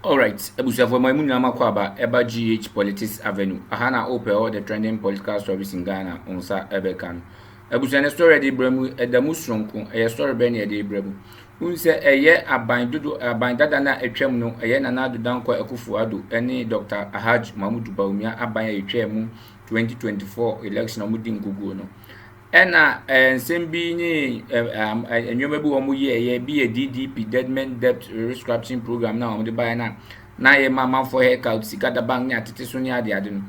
All right, Ebusia for my munama kwaba eba GH Politics Avenue. Ahana open all the trending political stories in Ghana on sa ebekan. Ebusia ne story de bremu edamu sonko eye story be ne de bremu. Unse eye aban dodo aban dada na etwam no eye nana do danko ekufu ado ene Dr. Ahaj Mahmoud Bawumia aban etwam 2024 election omudi ngugu no. Ena nsem bi ni enwoma bi wo mo ye bi a DDP debt restructuring program na wo de buy na ye mama for haircut sika da bank ni atete so ni ade no.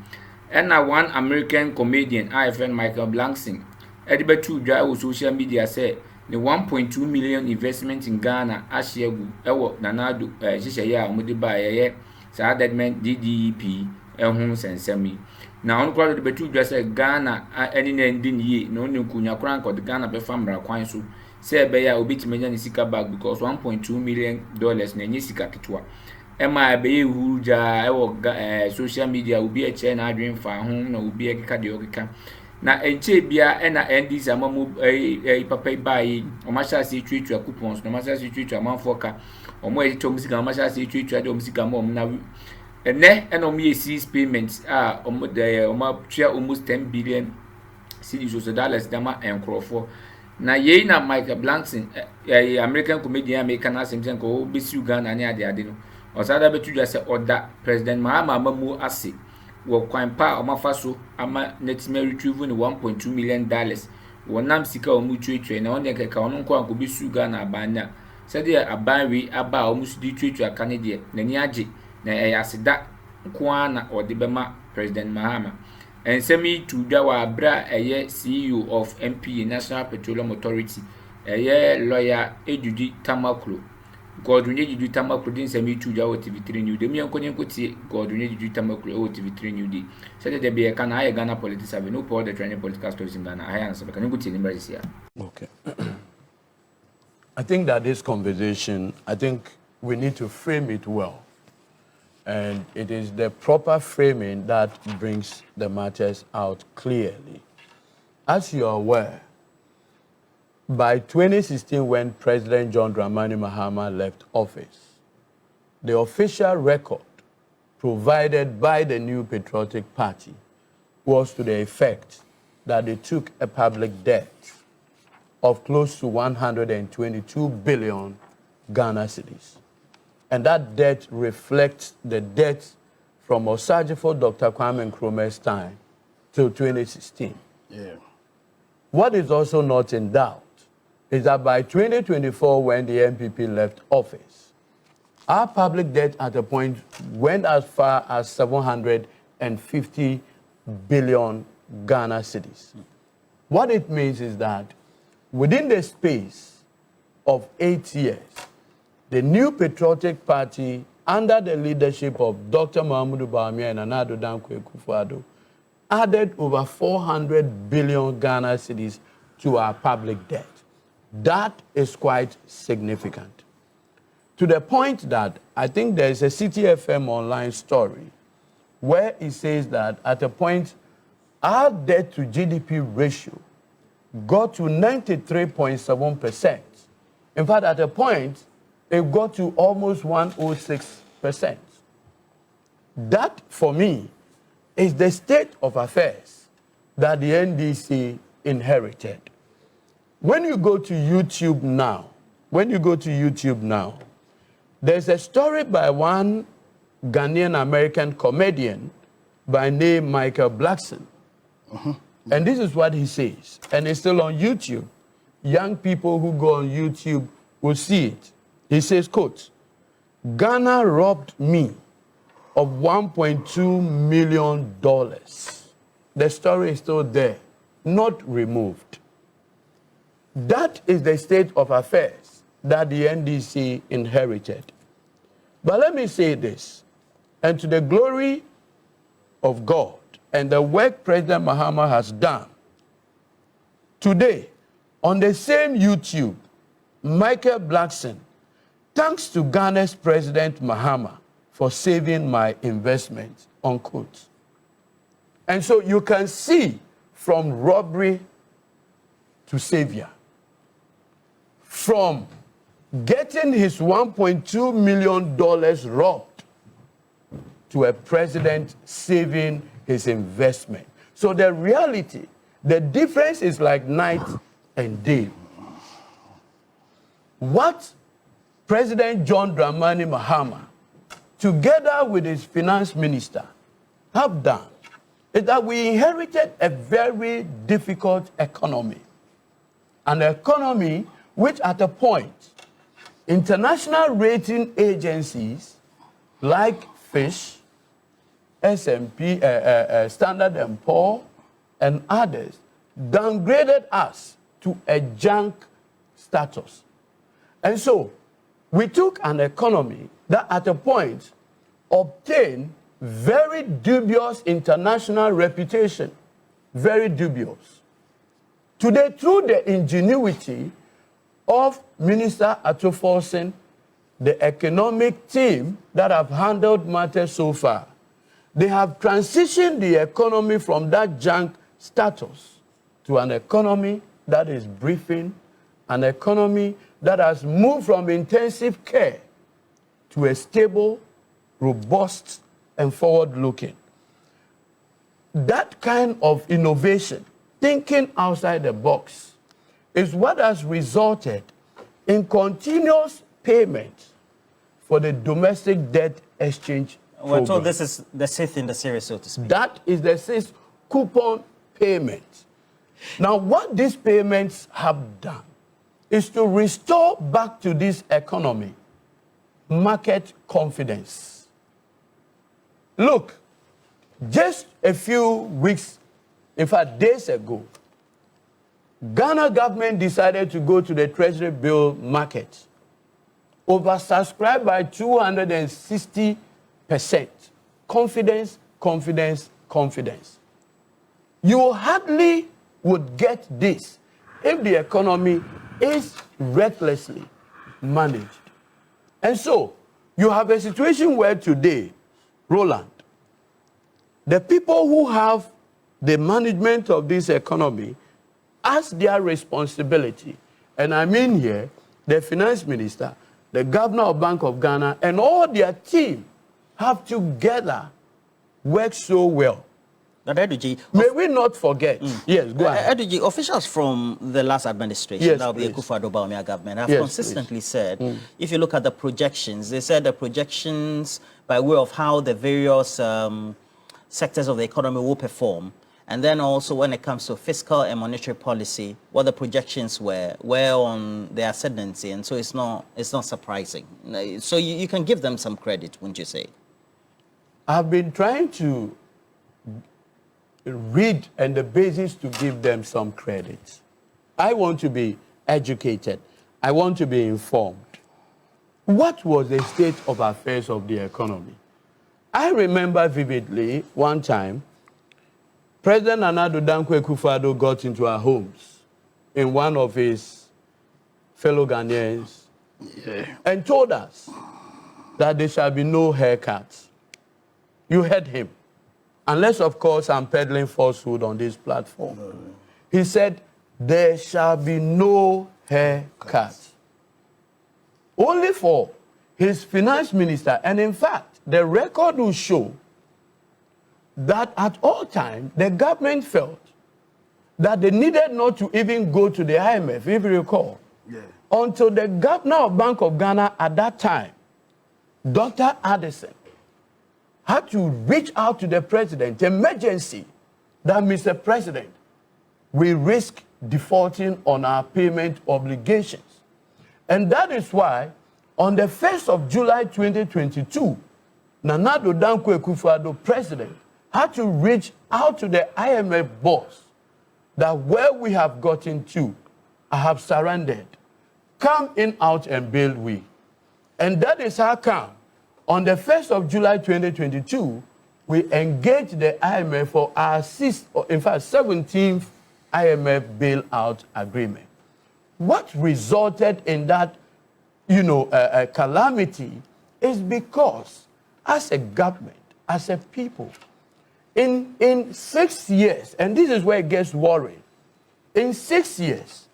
Ena one American comedian friend Michael Blankson e de betu dwa wo social media say the 1.2 million investment in Ghana ahyiagu ewo nanado hihye a wo de buy ye sa deadment DDP ehun sensemi na on kwado de betu dwa say Ghana eni na ndi niye na oni nkunya kran ko de Ghana be famra kwan so say be ya obitimenya ni sika bag because 1.2 million dollars na nyi sika ketwa ema be huja ewo social media obi e che na adwen fa ho na obi e keka de okeka na enche bia na ndis amamu papa bai o ma sha se twetwa coupons no ma sha se twetwa manfoka o mo e to musika ma sha se twetwa de musika mo na ene omo ye payments omo de omo twa almost 10 billion cedis so dollars dama enkrofo na ye na Michael Blankson American comedian American asemsen ko besi Uganda ni ade no osada betu dwa se oda President Mahama amamu ase wo kwan pa omafa so ama netime retrieve ni 1.2 million dollars wonam sika omu twetwe na onde keka ono nko anko besi Uganda abanya sede abanwi aba omu sudi twetwe akane de na ni age na asida nko na ode bema President Mahama ensemi tudwa wa abra CEO of MP National Petroleum Authority lawyer Ejudi Tamaklo Gov't Ejudi Tamaklo din semi tudwa o TV3 New Day mi enkonye nkotie Gov't Ejudi Tamaklo o TV3 New Day said there be kana aye Ghana politics have no power the trending political stories in Ghana aye answer can nkotie ni mbari sia. Okay. I think that this conversation, I think we need to frame it well. And it is the proper framing that brings the matters out clearly. As you are aware, by 2016, when President John Dramani Mahama left office, the official record provided by the New Patriotic Party was to the effect that they took a public debt of close to 122 billion Ghana cedis. And that debt reflects the debt from Osajifo Dr. Kwame Nkrumah's time till 2016. Yeah. What is also not in doubt is that by 2024, when the MPP left office, our public debt at a point went as far as 750 billion Ghana cedis. What it means is that within the space of 8 years, the New Patriotic Party, under the leadership of Dr. Mahmoud Bawumia and Addo Addo, added over 400 billion Ghana cedis to our public debt. That is quite significant. To the point that I think there is a CTFM online story where it says that at a point, our debt to GDP ratio got to 93.7%. In fact, at a point, it got to almost 106%. That, for me, is the state of affairs that the NDC inherited. When you go to YouTube now, there's a story by one Ghanaian American comedian by name Michael Blackson. And this is what he says, and it's still on YouTube. Young people who go on YouTube will see it. He says, quote, Ghana robbed me of $1.2 million. The story is still there, not removed. That is the state of affairs that the NDC inherited. But let me say this, and to the glory of God and the work President Mahama has done, today, on the same YouTube, Michael Blackson, thanks to Ghana's President Mahama for saving my investment, unquote. And so you can see from robbery to savior, from getting his $1.2 million robbed to a president saving his investment. So the reality, the difference is like night and day. What President John Dramani Mahama, together with his finance minister, have done is that we inherited a very difficult economy. An economy which at a point, international rating agencies like Fitch, S&P, Standard & Poor's, and others downgraded us to a junk status. And so we took an economy that at a point obtained very dubious international reputation, very dubious. Today, through the ingenuity of Minister Addo Forson, the economic team that have handled matters so far, they have transitioned the economy from that junk status to an economy that is breathing, an economy that has moved from intensive care to a stable, robust, and forward-looking. That kind of innovation, thinking outside the box, is what has resulted in continuous payment for the domestic debt exchange program. We're told this is the sixth in the series, so to speak. That is the sixth coupon payment. Now, what these payments have done is to restore back to this economy market confidence. Look, just a few weeks, in fact, days ago, Ghana government decided to go to the treasury bill market, oversubscribed by 260%. Confidence, confidence, confidence. You hardly would get this if the economy is recklessly managed. And so, you have a situation where today, Roland, the people who have the management of this economy as their responsibility, and I mean here, the finance minister, the governor of Bank of Ghana, and all their team have together worked so well. May we not forget. Yes, go ahead. Addo, officials from the last administration, yes, that would be the Addo Bawumia government, have yes, consistently said, if you look at the projections, they said the projections by way of how the various sectors of the economy will perform, and then also when it comes to fiscal and monetary policy, what the projections were on the ascendancy, and so it's not surprising. So you can give them some credit, wouldn't you say? I've been trying to read and the basis to give them some credit. I want to be educated. I want to be informed. What was the state of affairs of the economy? I remember vividly one time, President Addo Akufo-Addo got into our homes in one of his fellow Ghanaians and told us that there shall be no haircuts. You heard him. Unless, of course, I'm peddling falsehood on this platform. He said, there shall be no haircut. Only for his finance minister. And in fact, the record will show that at all times, the government felt that they needed not to even go to the IMF, if you recall, until the governor of Bank of Ghana at that time, Dr. Addison, had to reach out to the president, emergency, that Mr. President, we risk defaulting on our payment obligations. And that is why, on the 1st of July 2022, Nana Addo Akufo-Addo, president, had to reach out to the IMF boss that where we have gotten to, I have surrendered. Come in out and build we. And that is how come, on the 1st of July 2022, we engaged the IMF for our 17th IMF bailout agreement. What resulted in that, calamity is because, as a government, as a people, in 6 years, and this is where it gets worrying, in 6 years,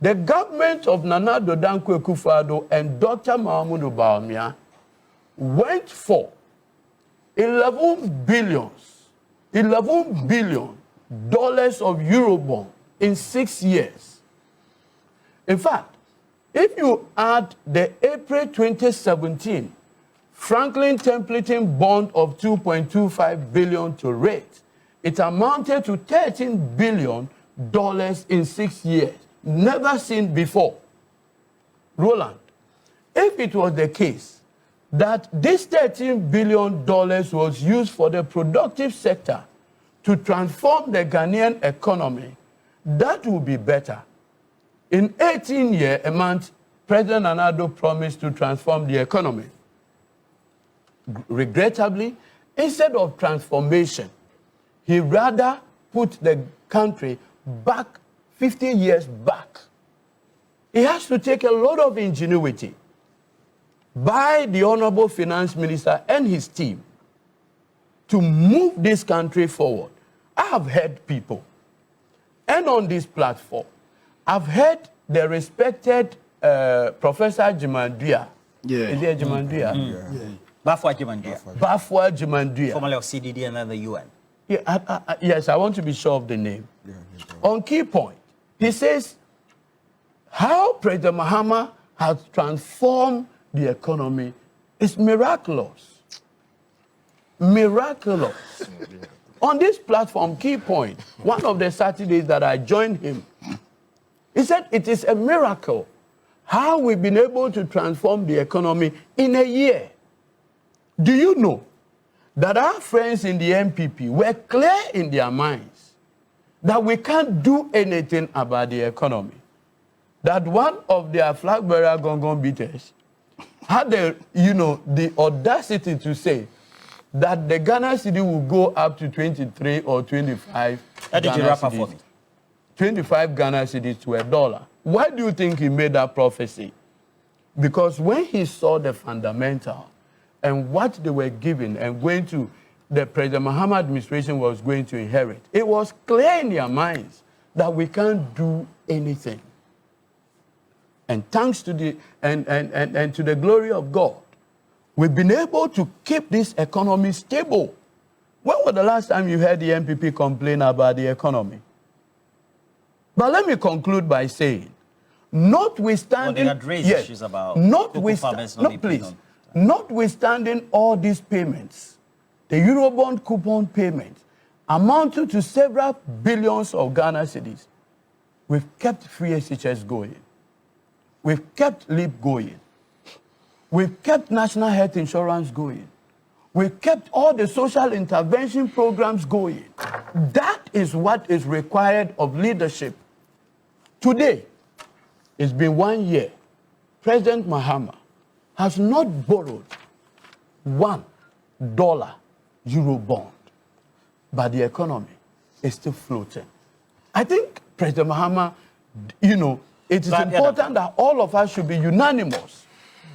the government of Nana Addo Akufo-Addo and Dr. Bawumia went for $11 billion of Eurobond in 6 years. In fact, if you add the April 2017 Franklin Templeton bond of $2.25 billion to rate, it amounted to $13 billion in 6 years. Never seen before. Roland, if it was the case that this $13 billion was used for the productive sector to transform the Ghanaian economy, that would be better. In 18 years, a month, President Addo promised to transform the economy. Regrettably, instead of transformation, he rather put the country back 50 years back. It has to take a lot of ingenuity by the Honorable Finance Minister and his team to move this country forward. I have heard people, and on this platform, I've heard the respected Professor Jimandria. Yeah. Is it Jimandria? Yeah. Bafwa Jimandria. Bafwa Jimandria. Formerly of CDD and then the UN. Yeah, yes, I want to be sure of the name. Yeah. On key point, he says how President Mahama has transformed the economy is miraculous. Miraculous. On this platform, key point, one of the Saturdays that I joined him, he said it is a miracle how we've been able to transform the economy in a year. Do you know that our friends in the MPP were clear in their minds that we can't do anything about the economy? That one of their flag bearer Gongon beaters had the audacity to say that the Ghana cedi will go up to 23 or 25 Ghana cedis. 25 Ghana cedis to $1. Why do you think he made that prophecy? Because when he saw the fundamental and what they were given and going to, the President Mahama administration was going to inherit, it was clear in their minds that we can't do anything. And thanks to the and to the glory of God, we've been able to keep this economy stable. When was the last time you heard the MPP complain about the economy? But let me conclude by saying, notwithstanding, well, they had raised issues about notwithstanding all these payments, the Eurobond coupon payment amounted to several billions of Ghana cedis. We've kept free SHS going. We've kept LEAP going. We've kept national health insurance going. We've kept all the social intervention programs going. That is what is required of leadership. Today, it's been 1 year. President Mahama has not borrowed $1 Eurobond, but the economy is still floating. I think President Mahama, it is important that all of us should be unanimous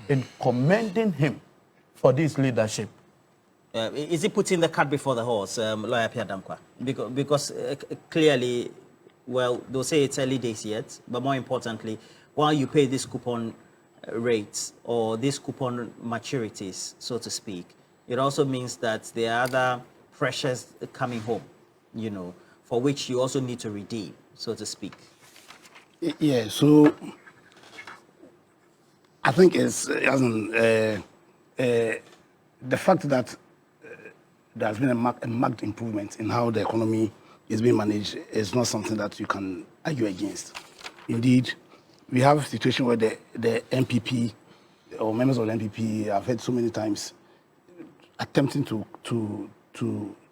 in commending him for this leadership. Is he putting the cart before the horse, Lawyer Pierre Damkwa? Because clearly, well, they'll say it's early days yet, but more importantly, while you pay this coupon rates or these coupon maturities, so to speak, it also means that there are other pressures coming home, for which you also need to redeem, so to speak. Yeah, so I think it's the fact that there has been a marked improvement in how the economy is being managed is not something that you can argue against. Indeed, we have a situation where the MPP or members of the MPP, I've heard so many times, attempting to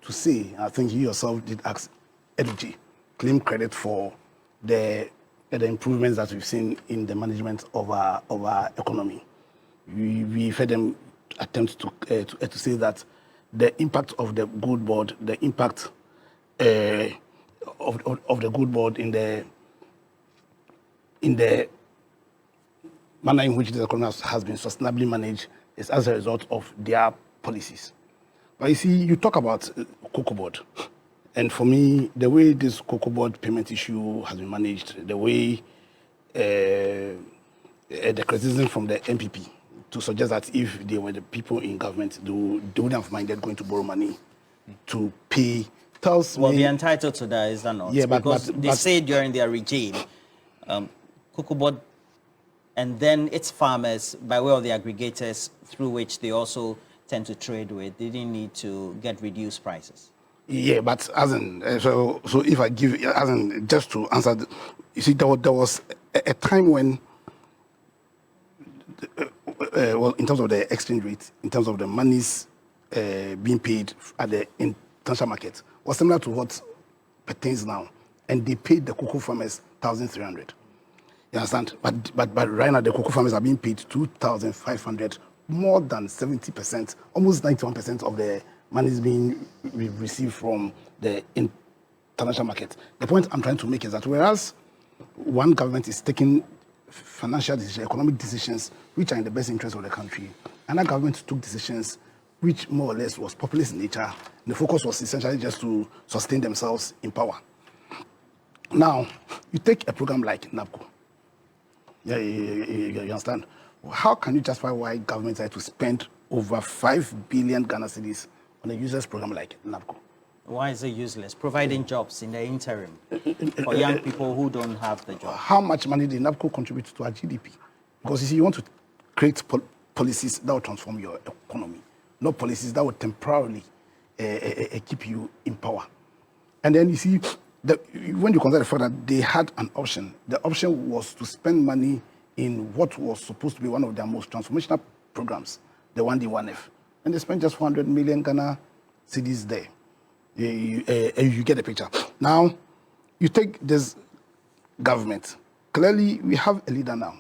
say, I think you yourself did ask Addo, claim credit for the improvements that we've seen in the management of our economy. We've heard them attempt to say that the impact of the Gold Board, the impact of the Gold Board in the manner in which the economy has been sustainably managed is as a result of their policies. But you see, you talk about Cocoa Board. And for me, the way this Cocoa Board payment issue has been managed, the way the criticism from the MPP to suggest that if they were the people in government, they wouldn't have minded going to borrow money to pay. Tells well, me, they're entitled to that, is that not? Yeah, because they say during their regime, Cocoa Board and then its farmers, by way of the aggregators through which they also tend to trade with, they didn't need to get reduced prices. Yeah, but as in, so if I give, as in, just to answer, you see, there was a time when, well, in terms of the exchange rate, in terms of the monies being paid at the international market, was similar to what pertains now, and they paid the cocoa farmers 1,300. You understand? But right now the cocoa farmers are being paid 2,500, more than 70%, almost 91% of the money is being received from the international market. The point I'm trying to make is that whereas one government is taking financial decisions, economic decisions, which are in the best interest of the country, another government took decisions which more or less was populist in nature. The focus was essentially just to sustain themselves in power. Now, you take a program like NABCO. Yeah, you understand? How can you justify why governments are to spend over 5 billion Ghana cedis on a useless program like NABCO? Why is it useless? Providing jobs in the interim for young people who don't have the job. How much money did NABCO contribute to our GDP? Because you see, you want to create policies that will transform your economy, not policies that will temporarily keep you in power. And then you see, when you consider the fact that they had an option, the option was to spend money in what was supposed to be one of their most transformational programs, the 1D, 1F. And they spent just 400 million Ghana cedis there. You get the picture. Now, you take this government. Clearly, we have a leader now.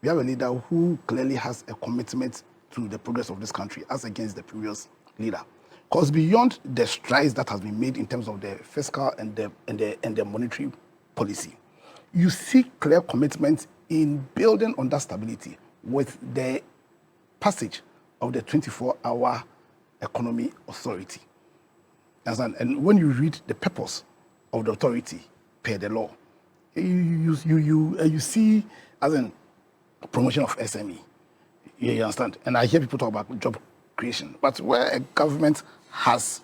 We have a leader who clearly has a commitment to the progress of this country as against the previous leader. Because beyond the strides that has been made in terms of the fiscal and the monetary policy, you see clear commitment in building on that stability with the passage of the 24-hour economy authority. And when you read the purpose of the authority per the law, you see as in promotion of SME. You understand? And I hear people talk about job creation. But where a government has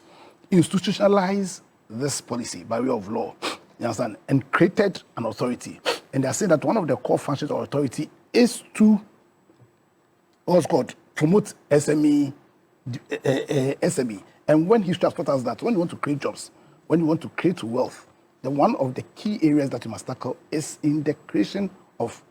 institutionalized this policy by way of law, you understand, and created an authority, and they are saying that one of the core functions of authority is to, what's called, promote SME. And when history has taught us that when you want to create jobs, when you want to create wealth, then one of the key areas that you must tackle is in the creation of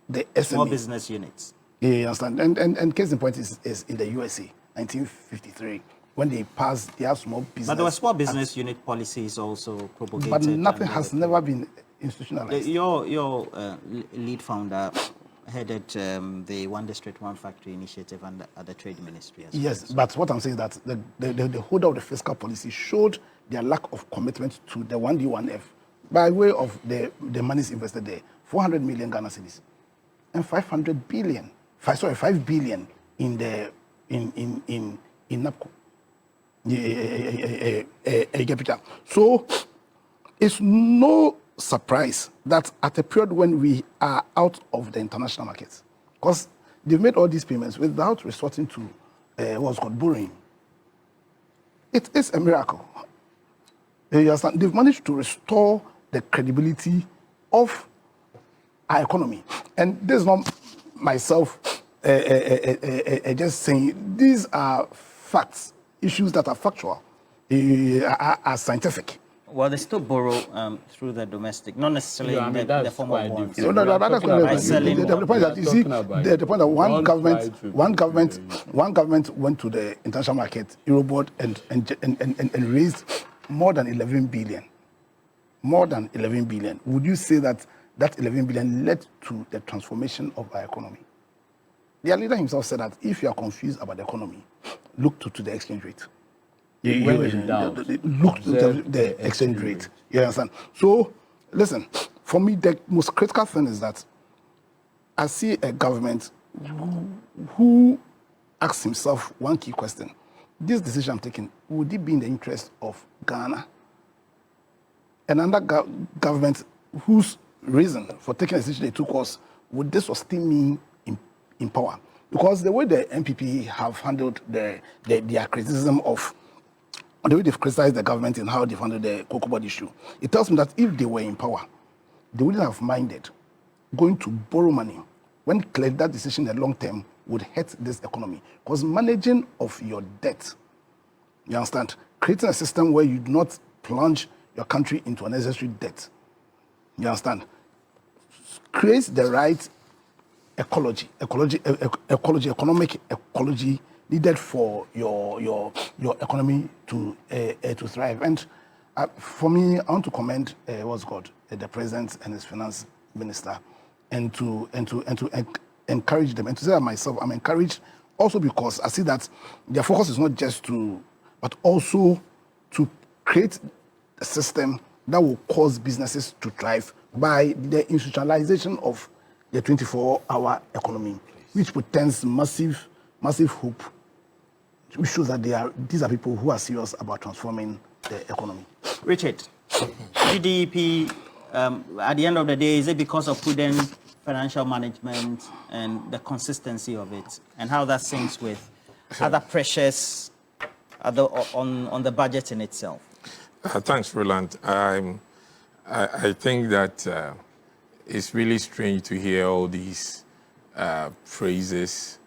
the SME. Small business units. Yeah, you understand? And case in point is in the USA, 1953, when they passed their small business. But there were small business unit policies also propagated. But nothing has never been institutionalized. Your lead founder headed the One District, One Factory initiative at the Trade Ministry as well. Yes, but what I'm saying is that the holder of the fiscal policy showed their lack of commitment to the 1D, 1F by way of the monies invested there, 400 million Ghana cedis, and 5 billion in the in NABCO. So it's no surprise that at a period when we are out of the international markets, because they've made all these payments without resorting to what's called borrowing. It is a miracle. You understand? They've managed to restore the credibility of our economy. And this is not myself just saying, these are facts, issues that are factual, are scientific. Well, they still borrow through the domestic, not necessarily in the form of bonds. The point that you see, the point that one government went to the international market, Eurobond, and raised more than 11 billion. More than 11 billion. Would you say that 11 billion led to the transformation of our economy? Their leader himself said that if you are confused about the economy, look to the exchange rate. Look to the exchange rate. You understand? So, listen, for me, the most critical thing is that I see a government who asks himself one key question. This decision I'm taking, would it be in the interest of Ghana? Another government whose reason for taking a decision they took was, would this sustain me in power? Because the way the MPP have handled their criticism of, the way they've criticized the government and how they've handled the cocoa board issue, it tells me that if they were in power, they wouldn't have minded going to borrow money when clearly that decision in the long term would hurt this economy. Because managing of your debt, you understand, creating a system where you do not plunge your country into unnecessary debt, you understand, creates the right economic ecology needed for your economy to thrive. And for me, I want to commend the president and his finance minister, and to encourage them, and to say that myself, I'm encouraged also because I see that their focus is not just but also to create a system that will cause businesses to thrive by the institutionalization of the 24-hour economy, which portends massive hope, which shows that these are people who are serious about transforming the economy. Richard, GDP, at the end of the day, is it because of prudent financial management and the consistency of it, and how that syncs with other pressures on the budget in itself? Thanks, Roland. I think that it's really strange to hear all these phrases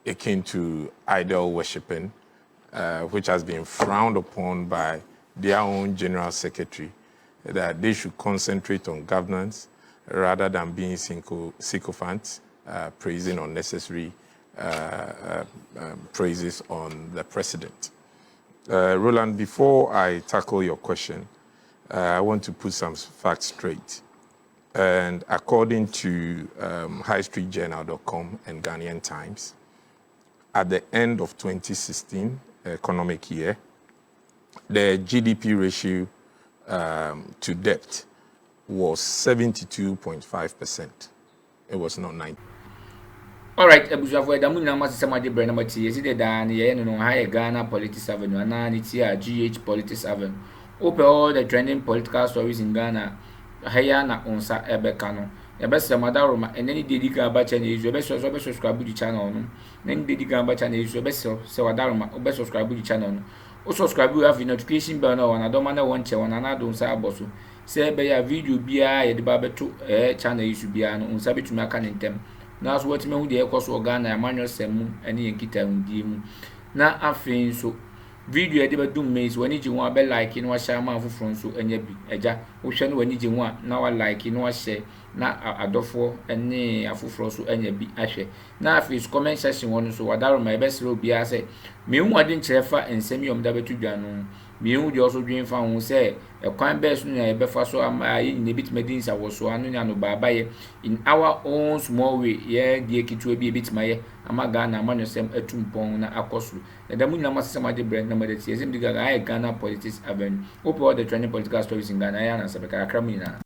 akin to idol worshipping, which has been frowned upon by their own general secretary, that they should concentrate on governance rather than being sycophants, praising unnecessary praises on the president. Roland, before I tackle your question, I want to put some facts straight. And according to highstreetjournal.com and Ghanaian Times, at the end of 2016 economic year, the GDP ratio to debt was 72.5%. It was not 90%. All right, Ebusuafo Adamu na masema de brand number T. Is it the ye no high Ghana Politics Avenue and Nitia GH Politics Avenue. Open all the trending political stories in Ghana. Haya na onsa ebekano. Ebese madaroma eneni dedika abacha na izu ebese subscribe to channel no. Neni dedika abacha na izu ebese se wadaroma obese subscribe to channel no. O subscribe you have notification bell na wana doma na wonche wana na do nsa aboso. Se be ya video bia ye de ba beto channel izu bia no onsa betumi aka nentem. Na so watime hu de ekoso Ghana ya manual semu ene yenkita hundie mu. Na afin so video de bedum mezi wani ji ho abe like no share ma foforo so anya bi eja wo hwe no wani ji ho na wa like no share na adofo ene afoforo so anya bi ahwe na afis comment section wonu so wadaro ma ebe sere obi ase me hu ade ncherefa ensemi om da betu dwanu me hu de oso dwen fa hu se ekwan best no ebe fa so ayi ne bitmedin sa wo so anu nya no baba ye in our own small way ye die kitu bi bitmaye ama Ghana amano sem etumpon na akoso edamu nyina masema de brand number that is Ghana Politics Avenue. Open all the trending political stories in Ghana. I am Sabeka Kramina.